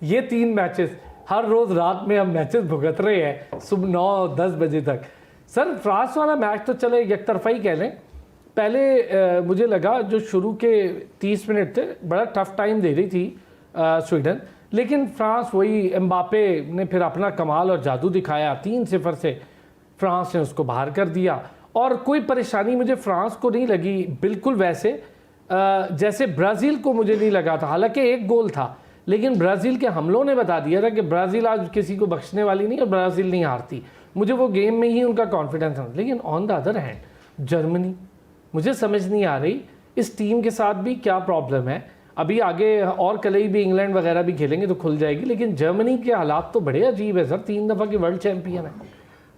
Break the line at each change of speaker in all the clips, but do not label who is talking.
ये 3 मैचेस हर रोज़ रात में हम मैचेस भुगत रहे हैं सुबह 9-10 बजे तक। सर फ्रांस वाला मैच तो चले एक तरफा ही कह लें, पहले मुझे लगा जो शुरू के 30 मिनट थे बड़ा टफ टाइम दे रही थी स्वीडन, लेकिन फ्रांस वही एम्बापे ने फिर अपना कमाल और जादू दिखाया, 3-0 से फ्रांस ने उसको बाहर कर दिया। और कोई परेशानी मुझे फ्रांस को नहीं लगी बिल्कुल वैसे जैसे ब्राज़ील को मुझे नहीं लगा था। हालांकि एक गोल था, लेकिन ब्राज़ील के हमलों ने बता दिया था कि ब्राज़ील आज किसी को बख्शने वाली नहीं और ब्राज़ील नहीं हारती। मुझे वो गेम में ही उनका कॉन्फिडेंस था। लेकिन on the other hand Germany, मुझे समझ नहीं आ रही इस टीम के साथ भी क्या प्रॉब्लम है। अभी आगे और कल ही भी इंग्लैंड वगैरह भी खेलेंगे तो खुल जाएगी, लेकिन जर्मनी के हालात तो बड़े अजीब है सर। 3 दफ़ा की वर्ल्ड चैंपियन है।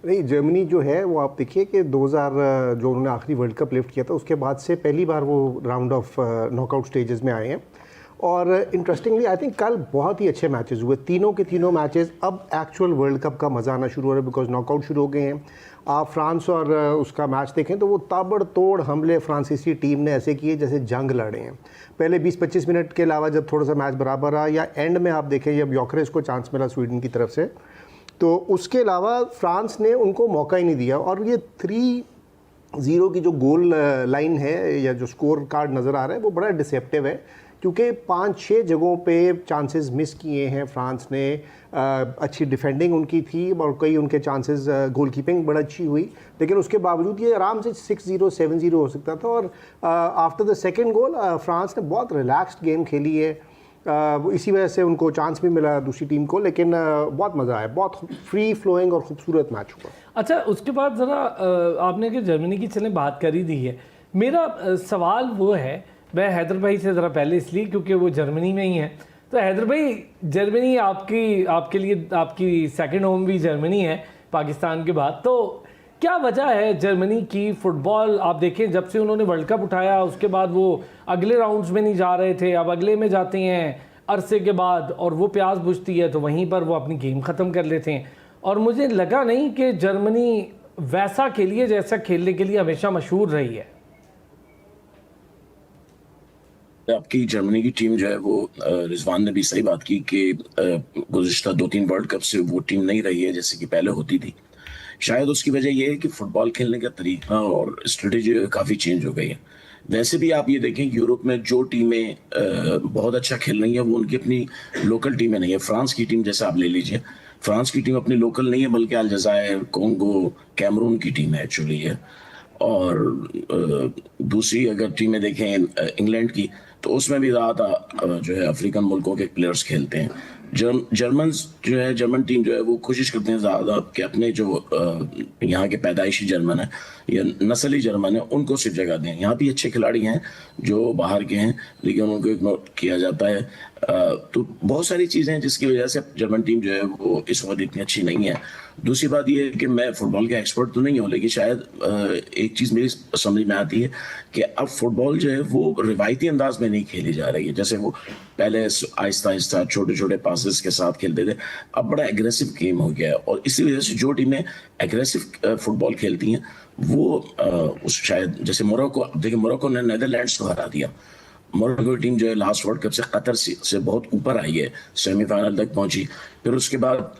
नहीं, जर्मनी जो है वो आप देखिए कि 2000 जो उन्होंने आखिरी वर्ल्ड कप लिफ्ट किया था उसके बाद से पहली बार वो राउंड ऑफ नॉकआउट स्टेजेस में आए हैं। और इंटरेस्टिंगली आई थिंक कल बहुत ही अच्छे मैचेस हुए, तीनों के तीनों मैचेस। अब एक्चुअल वर्ल्ड कप का मज़ा आना शुरू हो रहा है बिकॉज नॉकआउट शुरू हो गए हैं। आप फ्रांस और उसका मैच देखें तो वो ताबड़तोड़ हमले फ्रांसीसी टीम ने ऐसे किए जैसे जंग लड़े हैं। पहले 20-25 मिनट के अलावा जब थोड़ा सा मैच बराबर रहा, या एंड में आप देखें जब योकेरेस को चांस मिला स्वीडन की तरफ से, तो उसके अलावा फ्रांस ने उनको मौका ही नहीं दिया। और ये 3-0 की जो गोल लाइन है या जो स्कोर कार्ड नज़र आ रहा है वो बड़ा डिसेप्टिव है, क्योंकि 5-6 जगहों पे चांसेस मिस किए हैं फ्रांस ने। अच्छी डिफेंडिंग उनकी थी और कई उनके चांसेस, गोलकीपिंग बड़ा अच्छी हुई, लेकिन उसके बावजूद ये आराम से 6-0 7-0 हो सकता था। और after the second goal France ने बहुत रिलैक्स्ड गेम खेली है। इसी वजह से उनको चांस भी मिला दूसरी टीम को, लेकिन बहुत मज़ा आया, बहुत फ्री फ्लोइंग और खूबसूरत मैच हुआ।
अच्छा, उसके बाद ज़रा आपने कि जर्मनी की चलें बात कर ही दी है, मेरा सवाल वो है, मैं हैदर भाई से ज़रा पहले इसलिए क्योंकि वो जर्मनी में ही है। तो हैदर भाई, जर्मनी आपके लिए आपकी सेकंड होम भी जर्मनी है पाकिस्तान के बाद, तो क्या वजह है जर्मनी की फुटबॉल? आप देखें जब से उन्होंने वर्ल्ड कप उठाया उसके बाद वो अगले राउंड्स में नहीं जा रहे थे, अब अगले में जाते हैं अरसे के बाद, और वो प्यास बुझती है तो वहीं पर वो अपनी गेम ख़त्म कर लेते हैं। और मुझे लगा नहीं कि जर्मनी वैसा खेलिए जैसा खेलने के लिए हमेशा मशहूर रही है।
आपकी जर्मनी की टीम जो है वो रिजवान ने भी सही बात की कि गुज़िश्ता 2-3 वर्ल्ड कप से वो टीम नहीं रही है जैसे कि पहले होती थी। शायद उसकी वजह ये है कि फुटबॉल खेलने का तरीका और स्ट्रेटेजी काफ़ी चेंज हो गई है। वैसे भी आप ये देखें यूरोप में जो टीमें बहुत अच्छा खेल रही हैं वो उनकी अपनी लोकल टीमें नहीं है। फ्रांस की टीम जैसे आप ले लीजिए, फ्रांस की टीम अपनी लोकल नहीं है बल्कि अलजायर, कोंगो, कैमरून की टीम है एक्चुअली है। और दूसरी अगर टीमें देखें इंग्लैंड की, तो उसमें भी ज़्यादा जो है अफ्रीकन मुल्कों के प्लेयर्स खेलते हैं। जर्मन टीम जो है वो कोशिश करते हैं ज़्यादा कि अपने जो यहाँ के पैदाइशी जर्मन है या नस्ली जर्मन है उनको सिर्फ जगह दें। यहाँ भी अच्छे खिलाड़ी हैं जो बाहर के हैं, लेकिन उनको इग्नोर किया जाता है। तो बहुत सारी चीज़ें हैं जिसकी वजह से जर्मन टीम जो है वो इस वक्त इतनी अच्छी नहीं है। दूसरी बात यह है कि मैं फुटबॉल का एक्सपर्ट तो नहीं हूँ, लेकिन शायद एक चीज़ मेरी समझ में आती है कि अब फुटबॉल जो है वो रिवायती अंदाज में नहीं खेली जा रही है। जैसे वो पहले आहिस्ता आहिस्ता छोटे छोटे पासेस के साथ खेलते थे, अब बड़ा एग्रेसिव गेम हो गया है। और इसी वजह से जो टीमें एग्रेसिव फुटबॉल खेलती हैं वो शायद जैसे मोरक्को, देखिए मोरक्को ने नीदरलैंड्स को हरा दिया। मोरक्को टीम जो है लास्ट वर्ल्ड कप से कतर से बहुत ऊपर आई है, सेमीफाइनल तक पहुंची। फिर उसके बाद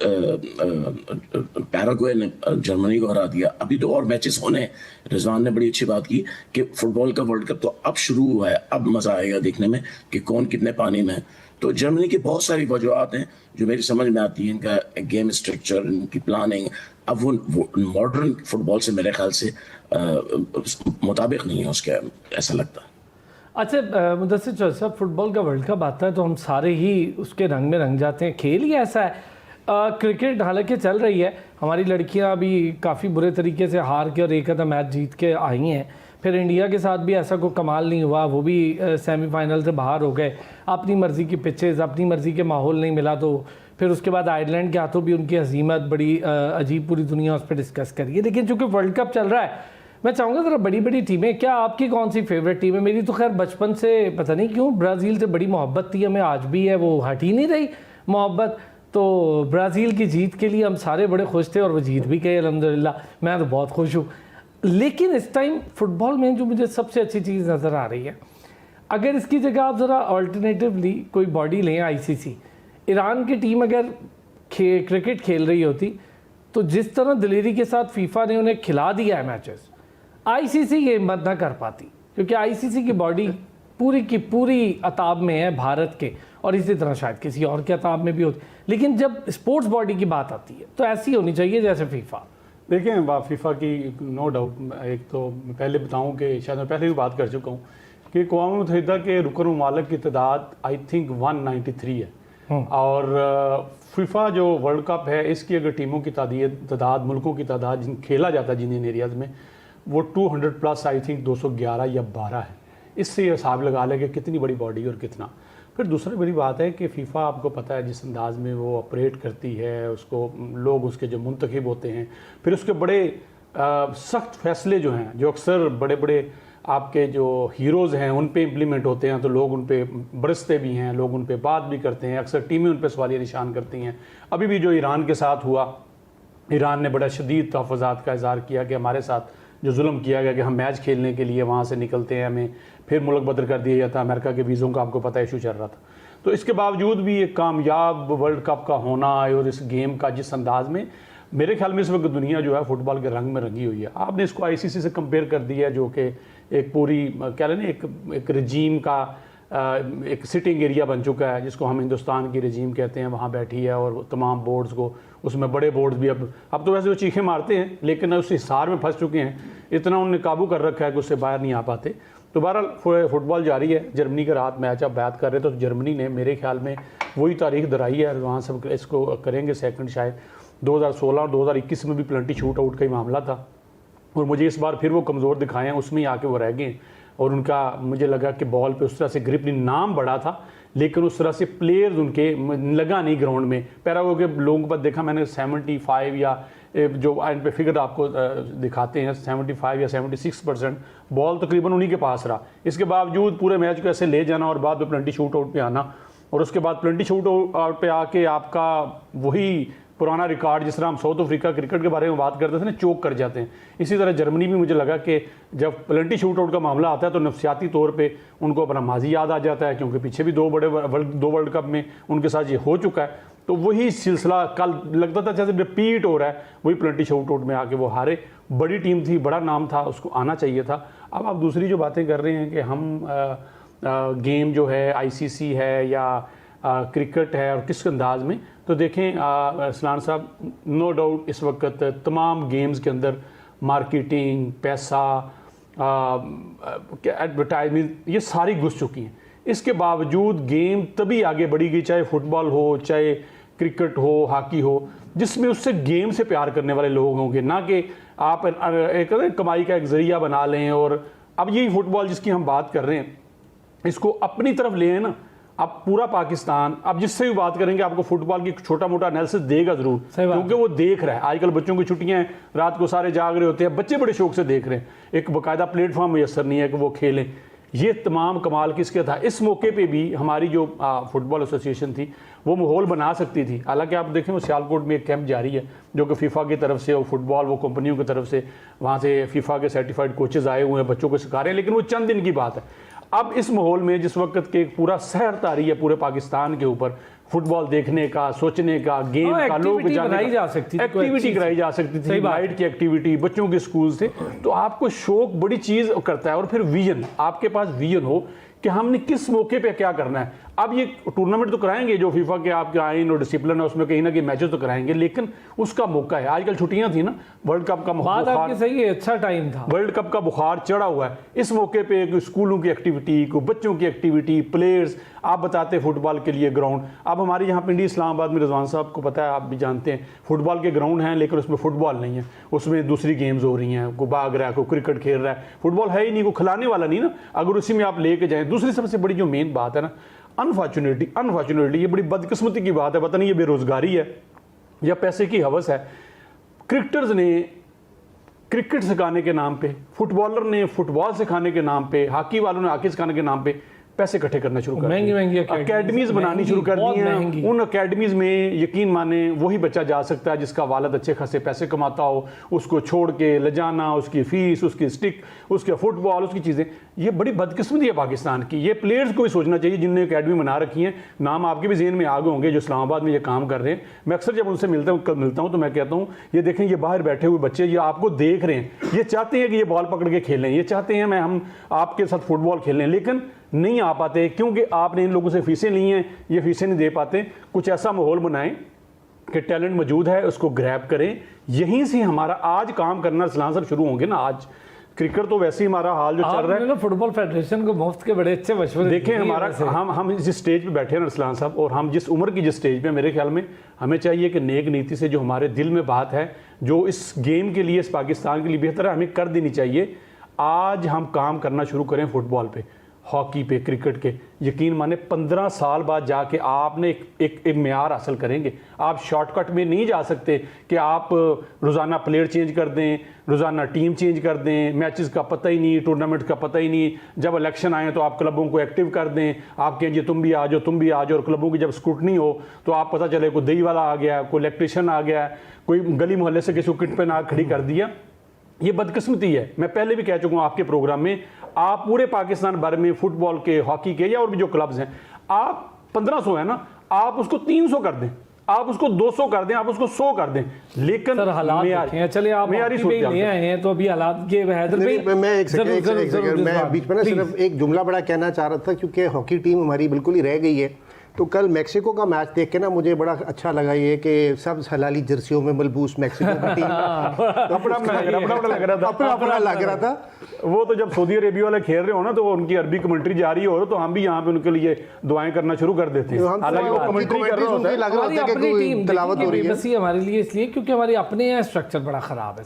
पैराग्वे ने जर्मनी को हरा दिया। अभी तो और मैचेस होने हैं। रिजवान ने बड़ी अच्छी बात की कि फुटबॉल का वर्ल्ड कप तो अब शुरू हुआ है, अब मज़ा आएगा देखने में कि कौन कितने पानी में है। तो जर्मनी की बहुत सारी वजूहत हैं जो मेरी समझ में आती है। इनका गेम स्ट्रक्चर, इनकी प्लानिंग अब वो मॉडर्न फुटबॉल से मेरे ख्याल से मुताबिक नहीं है उसके, ऐसा लगता है।
अच्छा मुदस्सिर चौधरी साहब, फुटबॉल का वर्ल्ड कप आता है तो हम सारे ही उसके रंग में रंग जाते हैं। खेल ही ऐसा है। क्रिकेट हालांकि चल रही है, हमारी लड़कियां अभी काफ़ी बुरे तरीके से हार के और एक आधा मैच जीत के आई हैं। फिर इंडिया के साथ भी ऐसा कोई कमाल नहीं हुआ, वो भी सेमीफाइनल से बाहर हो गए। अपनी मर्ज़ी की पिचेज़, अपनी मर्ज़ी के माहौल नहीं मिला। तो फिर उसके बाद आयरलैंड के हाथों भी उनकी हज़ीमत बड़ी अजीब, पूरी दुनिया उस पर डिस्कस करिए। लेकिन चूँकि वर्ल्ड कप चल रहा है, मैं चाहूँगा ज़रा बड़ी बड़ी टीमें, क्या आपकी कौन सी फेवरेट टीम है? मेरी तो खैर बचपन से पता नहीं क्यों ब्राज़ील से बड़ी मोहब्बत थी हमें, आज भी है, वो हट ही नहीं रही मोहब्बत। तो ब्राज़ील की जीत के लिए हम सारे बड़े खुश थे और वो जीत भी गए अल्हम्दुलिल्लाह, मैं तो बहुत खुश हूँ। लेकिन इस टाइम फुटबॉल में जो मुझे सबसे अच्छी चीज़ नज़र आ रही है, अगर इसकी जगह आप ज़रा अल्टरनेटिवली कोई बॉडी लें, आईसीसी, ईरान की टीम अगर क्रिकेट खेल रही होती तो जिस तरह दिलेरी के साथ फीफा ने उन्हें खिला दिया है मैचेस, आईसीसी ये हिम्मत ना कर पाती, क्योंकि आईसीसी की बॉडी पूरी की पूरी अताब में है भारत के, और इसी तरह शायद किसी और के अताब में भी होती। लेकिन जब स्पोर्ट्स बॉडी की बात आती है तो ऐसी होनी चाहिए जैसे फीफा।
देखें फीफा की नो डाउट, एक तो पहले बताऊं कि शायद मैं पहले भी बात कर चुका हूं कि अक़वाम मुत्तहिदा के रुकन ममालिक की तादाद आई थिंक 193 है, और फीफा जो वर्ल्ड कप है इसकी अगर टीमों की तादाद मुल्कों की तादाद जिन खेला जाता है जिन एरियाज़ में, वो 200 प्लस आई थिंक 211 या 12 है। इससे हिसाब लगा लें कि कितनी बड़ी बॉडी और कितना। फिर दूसरी बड़ी बात है कि फ़ीफ़ा आपको पता है जिस अंदाज़ में वो ऑपरेट करती है, उसको लोग उसके जो मुंतखब होते हैं, फिर उसके बड़े सख्त फैसले जो हैं, जो अक्सर बड़े बड़े आपके जो हीरोज़ हैं उन पे इम्प्लीमेंट होते हैं, तो लोग उन पे बरसते भी हैं, लोग उन पे बात भी करते हैं, अक्सर टीमें उन पे सवालिया निशान करती हैं। अभी भी जो ईरान के साथ हुआ, ईरान ने बड़ा शदीद तहफ़्फ़ुज़ात का इज़हार किया कि हमारे साथ जो जुल्म किया गया कि हम मैच खेलने के लिए वहाँ से निकलते हैं, हमें फिर मुल्क बदर कर दिया जाता। अमेरिका के वीज़ों का आपको पता है इशू चल रहा था। तो इसके बावजूद भी एक कामयाब वर्ल्ड कप का होना और इस गेम का जिस अंदाज में, मेरे ख्याल में इस वक्त दुनिया जो है फुटबॉल के रंग में रंगी हुई है। आपने इसको आईसीसी से कंपेयर कर दिया है, जो कि एक पूरी कह लें एक रजीम का एक सिटिंग एरिया बन चुका है, जिसको हम हिंदुस्तान की रजीम कहते हैं, वहाँ बैठी है और तमाम बोर्ड्स को, उसमें बड़े बोर्ड्स भी अब तो वैसे वो चीखें मारते हैं लेकिन उस हिसार में फंस चुके हैं, इतना उन्होंने काबू कर रखा है कि उससे बाहर नहीं आ पाते। तो बहरहाल फुटबॉल जारी है। जर्मनी का रात मैच आप बात कर रहे हैं, तो जर्मनी ने मेरे ख्याल में वही तारीख दराई है, वहाँ सब इसको करेंगे सेकंड शायद 2016 और 2021 में भी प्लेंटी शूट आउट का ही मामला था, और मुझे इस बार फिर वो कमज़ोर दिखाए हैं, उसमें ही आके वो रह गए। और उनका मुझे लगा कि बॉल पे उस तरह से ग्रिप नहीं, नाम बड़ा था लेकिन उस तरह से प्लेयर्स उनके लगा नहीं ग्राउंड में। पैरागो के लोगों पर देखा मैंने 75 या जो एंड पे फिगर आपको दिखाते हैं 75 या 76% बॉल तकरीबन उन्हीं के पास रहा। इसके बावजूद पूरे मैच को ऐसे ले जाना और बाद में प्लेंटी शूट आउट पे आना, और उसके बाद प्लेंटी शूट आउट पे आके आपका वही पुराना रिकॉर्ड, जिस तरह हम साउथ अफ्रीका क्रिकेट के बारे में बात करते थे ना, चोक कर जाते हैं। इसी तरह जर्मनी भी मुझे लगा कि जब प्लेंटी शूट आउट का मामला आता है तो नफसियाती तौर पे उनको अपना माजी याद आ जाता है, क्योंकि पीछे भी दो वर्ल्ड कप में उनके साथ ये हो चुका है। तो वही सिलसिला कल लगता था जैसे रिपीट हो रहा है, वही प्लेंटी शूट आउट में आके वो हारे। बड़ी टीम थी, बड़ा नाम था, उसको आना चाहिए था। अब आप दूसरी जो बातें कर रहे हैं कि हम गेम जो है आईसीसी है या क्रिकेट है और किस अंदाज में, तो देखें असलान साहब, नो डाउट इस वक्त तमाम गेम्स के अंदर मार्केटिंग, पैसा, एडवर्टाइजमेंट, ये सारी घुस चुकी हैं। इसके बावजूद गेम तभी आगे बढ़ी गई, चाहे फुटबॉल हो, चाहे क्रिकेट हो, हॉकी हो, जिसमें उससे गेम से प्यार करने वाले लोग होंगे, ना कि आप एक कमाई का एक जरिया बना लें। और अब यही फुटबॉल जिसकी हम बात कर रहे हैं, इसको अपनी तरफ ले ना, अब पूरा पाकिस्तान, अब जिससे भी बात करेंगे आपको फुटबॉल की छोटा मोटा एनालिसिस देगा जरूर, क्योंकि वो देख रहा है। आजकल बच्चों की छुट्टियां हैं, रात को सारे जाग रहे होते हैं, बच्चे बड़े शौक से देख रहे हैं, एक बाकायदा प्लेटफॉर्म मैसर नहीं है कि वो खेलें। ये तमाम कमाल किसके था। इस मौके पे भी हमारी जो फुटबॉल एसोसिएशन थी वो माहौल बना सकती थी। हालांकि आप देखें वो सियालकोट में एक कैंप जारी है जो कि फीफा की तरफ से और फुटबॉल वो कंपनियों की तरफ से, वहाँ से फीफा के सर्टिफाइड कोचेज़ आए हुए हैं, बच्चों को सिखा रहे हैं, लेकिन वो चंद दिन की बात है। अब इस माहौल में जिस वक्त के पूरा सहर तारी है पूरे पाकिस्तान के ऊपर फुटबॉल देखने का, सोचने का, गेम का, लोग
बनाई जा सकती थी,
एक्टिविटी कराई जा सकती थी, नाइट की एक्टिविटी, बच्चों के स्कूल से। तो आपको शौक बड़ी चीज़ करता है, और फिर विजन, आपके पास विजन हो कि हमने किस मौके पे क्या करना है। अब ये टूर्नामेंट तो कराएंगे, जो फीफा के आपके आइन और डिसिप्लिन है उसमें कहीं ना कहीं मैचेस तो कराएंगे, लेकिन उसका मौका है। आजकल छुट्टियां थी ना, वर्ल्ड कप का
बात आपकी सही है, अच्छा टाइम था,
वर्ल्ड कप का बुखार चढ़ा हुआ है। इस मौके पे स्कूलों की एक्टिविटी, को बच्चों की एक्टिविटी, प्लेयर्स, आप बताते फुटबॉल के लिए ग्राउंड। अब हमारे यहाँ पिंडी इस्लामाबाद में रिजवान साहब को पता है, आप भी जानते हैं, फुटबॉल के ग्राउंड हैं लेकिन उसमें फुटबॉल नहीं है, उसमें दूसरी गेम्स हो रही हैं, कोई भाग रहा है, कोई क्रिकेट खेल रहा है, फुटबॉल है ही नहीं, कोई खिलाने वाला नहीं ना, अगर उसी में आप लेके जाएं। दूसरी सबसे बड़ी जो मेन बात है ना, अनफॉर्चुनेटली ये बड़ी बदकिस्मती की बात है, पता नहीं ये बेरोजगारी है या पैसे की हवस है। क्रिकेटर्स ने क्रिकेट सिखाने के नाम पे, फुटबॉलर ने फुटबॉल सिखाने के नाम पे, हॉकी वालों ने हॉकी सिखाने के नाम पे पैसे इकट्ठे करना शुरू कर
महंगी
अकेडमीज बनानी शुरू कर दी हैं। उन अकेडमीज में यकीन माने वही बच्चा जा सकता है जिसका वालिद अच्छे खासे पैसे कमाता हो, उसको छोड़ के ले जाना, उसकी फीस, उसकी स्टिक, उसके फुटबॉल, उसकी चीज़ें, ये बड़ी बदकिस्मती है पाकिस्तान की। ये प्लेयर्स को भी सोचना चाहिए जिनने अकेडमी बना रखी है, नाम आपके भी जेहन में आ गए होंगे जो इस्लामाबाद में ये काम कर रहे हैं। मैं अक्सर जब उनसे मिलता हूँ तो मैं कहता हूँ ये देखें, ये बाहर बैठे हुए बच्चे ये आपको देख रहे हैं, ये चाहते हैं कि ये बॉल पकड़ के खेलें, ये चाहते हैं हम आपके साथ फुटबॉल खेलें, लेकिन नहीं आ पाते क्योंकि आपने इन लोगों से फीसें ली हैं, ये फीसें नहीं दे पाते। कुछ ऐसा माहौल बनाएं कि टैलेंट मौजूद है उसको ग्रैब करें। यहीं से हमारा आज काम करना अरसलान साहब शुरू होंगे ना। आज क्रिकेट तो वैसे ही हमारा हाल जो चल रहा है,
फुटबॉल फेडरेशन को मुफ्त के बड़े अच्छे मशवरे
देखें। हमारा हम जिस स्टेज पे बैठे हैं अरसलान साहब, और हम जिस उम्र की जिस स्टेज पे, मेरे ख्याल में हमें चाहिए कि नेक नीति से जो हमारे दिल में बात है, जो इस गेम के लिए, इस पाकिस्तान के लिए बेहतर है, हमें कर देनी चाहिए। आज हम काम करना शुरू करें फुटबॉल पे, हॉकी पे, क्रिकेट के। यकीन माने 15 साल बाद जाके आपने एक म्यार हासिल करेंगे। आप शॉर्टकट में नहीं जा सकते कि आप रोज़ाना प्लेयर चेंज कर दें, रोज़ाना टीम चेंज कर दें, मैचेस का पता ही नहीं, टूर्नामेंट का पता ही नहीं। जब इलेक्शन आए तो आप क्लबों को एक्टिव कर दें, आप कहें जी तुम भी आ जाओ, तुम भी आ जाओ, और क्लबों की जब स्क्रूटनी हो तो आप पता चले कोई दही वाला आ गया, कोई इलेक्ट्रिशियन आ गया, कोई गली मोहल्ले से किसी को किट पे ना खड़ी कर दिया। ये बदकिस्मती है। मैं पहले भी कह चुका हूँ आपके प्रोग्राम में, आप पूरे पाकिस्तान भर में फुटबॉल के, हॉकी के या और भी जो क्लब्स हैं, आप 1500 है ना, आप उसको 300 कर दें, आप उसको 200 कर दें, आप उसको 100 कर दें, लेकिन
सर हालात हैं। चलिए आप
मेयारी
हॉकी पे ले आए हैं तो अभी हालात के
मैं एक सेकंड मैं बीच में ना सिर्फ एक जुमला बड़ा कहना चाह रहा था, क्योंकि हॉकी टीम हमारी बिल्कुल ही रह गई है। तो कल मैक्सिको का मैच देख के ना मुझे बड़ा अच्छा लगा ये कि सब हलाली जर्सियों में मलबूस मैक्सिको की टीम
अपना
लग रहा था।
वो तो जब सऊदी अरेबिया वाले खेल रहे हो ना, तो उनकी अरबी कमेंट्री जारी हो, तो हम भी यहाँ पे उनके लिए दुआएं करना शुरू कर देते हैं। हालांकि वो कमेंट्री कर रहे होते हैं,
लग रहा होता है कि कोई तिलावत हो रही है।
बस ये हमारे लिए इसलिए क्योंकि हमारे अपने यहाँ स्ट्रक्चर बड़ा खराब है।